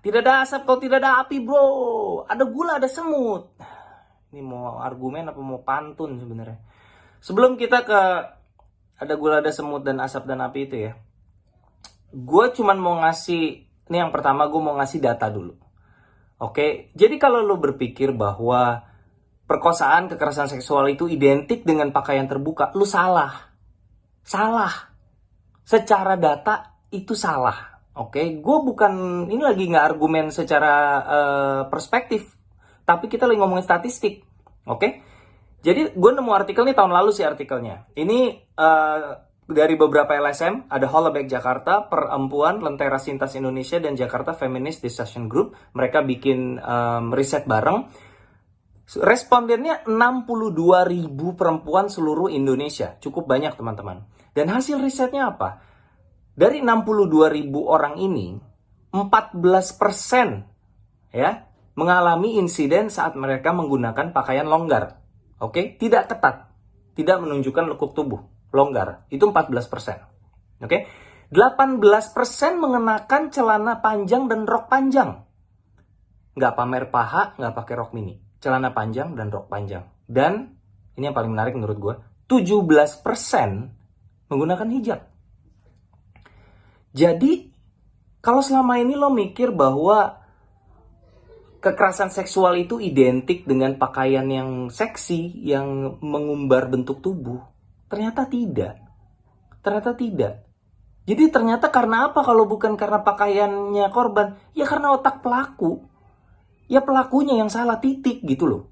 Tidak ada asap kalau tidak ada api, bro. Ada gula, ada semut. Ini mau argumen apa mau pantun sebenarnya? Sebelum kita ke ada gula, ada semut, dan asap dan api itu ya, gue cuman mau ngasih, ini yang pertama gue mau ngasih data dulu. Oke, jadi kalau lo berpikir bahwa perkosaan, kekerasan seksual itu identik dengan pakaian terbuka, lo salah. Salah. Secara data itu salah. Oke, gue bukan, ini lagi nggak argumen secara perspektif, tapi kita lagi ngomongin statistik. Oke, jadi gue nemu artikel nih tahun lalu sih artikelnya. Ini dari beberapa LSM, ada Hollebeck Jakarta, Perempuan, Lentera Sintas Indonesia, dan Jakarta Feminist Discussion Group. Mereka bikin riset bareng. Respondennya 62.000 perempuan seluruh Indonesia. Cukup banyak teman-teman. Dan hasil risetnya apa? Dari 62.000 orang ini, 14% ya mengalami insiden saat mereka menggunakan pakaian longgar. Oke, tidak ketat, tidak menunjukkan lekuk tubuh, longgar. Itu 14%. Oke, 18% mengenakan celana panjang dan rok panjang. Nggak pamer paha, nggak pakai rok mini. Celana panjang dan rok panjang. Dan, ini yang paling menarik menurut gue, 17% menggunakan hijab. Jadi, kalau selama ini lo mikir bahwa kekerasan seksual itu identik dengan pakaian yang seksi, yang mengumbar bentuk tubuh, ternyata tidak. Ternyata tidak. Jadi ternyata karena apa kalau bukan karena pakaiannya korban? Ya karena otak pelaku. Ya pelakunya yang salah, titik gitu loh.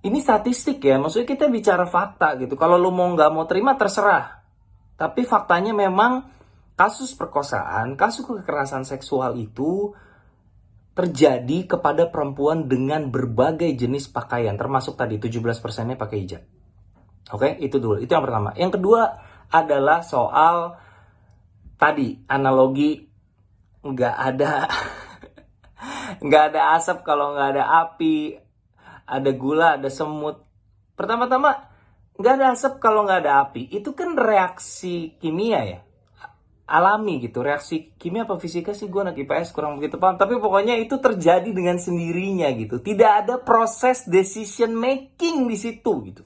Ini statistik ya, maksudnya kita bicara fakta gitu. Kalau lo mau nggak mau terima terserah. Tapi faktanya memang kasus perkosaan, kasus kekerasan seksual itu terjadi kepada perempuan dengan berbagai jenis pakaian. Termasuk tadi 17%-nya pakai hijab. Oke, itu dulu. Itu yang pertama. Yang kedua adalah soal tadi, analogi nggak ada nggak ada asap kalau nggak ada api, ada gula, ada semut. Pertama-tama, nggak ada asap kalau nggak ada api. Itu kan reaksi kimia ya, alami gitu. Reaksi kimia apa fisika sih, gue anak IPS kurang begitu paham. Tapi pokoknya itu terjadi dengan sendirinya gitu. Tidak ada proses decision making di situ gitu.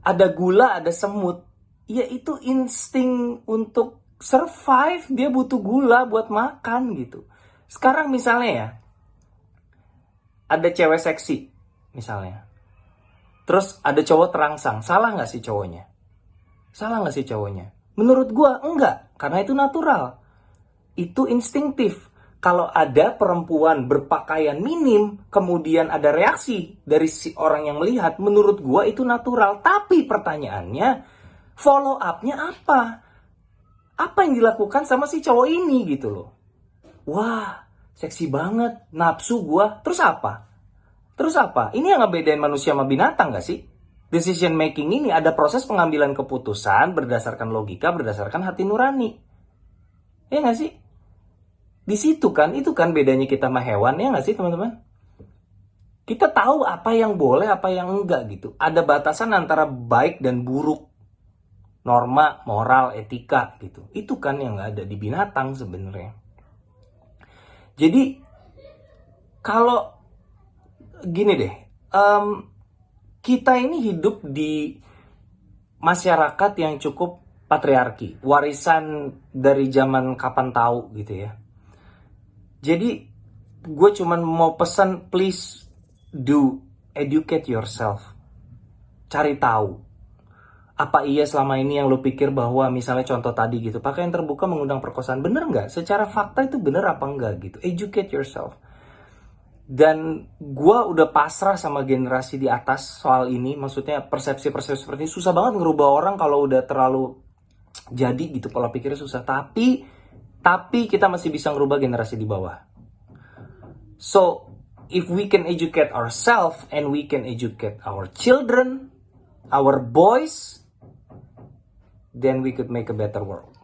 Ada gula, ada semut. Ya itu insting untuk survive. Dia butuh gula buat makan gitu. Sekarang misalnya ya, ada cewek seksi misalnya, terus ada cowok terangsang. Salah nggak sih cowoknya? Salah nggak sih cowoknya? Menurut gue enggak, karena itu natural. Itu instinktif. Kalau ada perempuan berpakaian minim, kemudian ada reaksi dari si orang yang melihat, menurut gue itu natural. Tapi pertanyaannya, follow up-nya apa? Apa yang dilakukan sama si cowok ini gitu loh. Wah, seksi banget, nafsu gua. Terus apa? Terus apa? Ini yang ngebedain manusia sama binatang gak sih? Decision making ini ada proses pengambilan keputusan berdasarkan logika, berdasarkan hati nurani. Ya gak sih? Di situ kan, itu kan bedanya kita sama hewan, ya gak sih teman-teman? Kita tahu apa yang boleh, apa yang enggak gitu. Ada batasan antara baik dan buruk. Norma, moral, etika gitu. Itu kan yang gak ada di binatang sebenarnya. Jadi kalau gini deh, kita ini hidup di masyarakat yang cukup patriarki, warisan dari zaman kapan tahu gitu ya. Jadi gue cuman mau pesan, please do educate yourself, cari tahu. Apa iya selama ini yang lo pikir bahwa misalnya contoh tadi gitu, pakaian terbuka mengundang perkosaan, bener nggak? Secara fakta itu bener apa enggak gitu? Educate yourself. Dan gue udah pasrah sama generasi di atas soal ini, maksudnya persepsi-persepsi seperti ini susah banget ngerubah orang kalau udah terlalu jadi gitu, pola pikirnya susah. Tapi kita masih bisa ngerubah generasi di bawah. So, if we can educate ourselves and we can educate our children, our boys, then we could make a better world.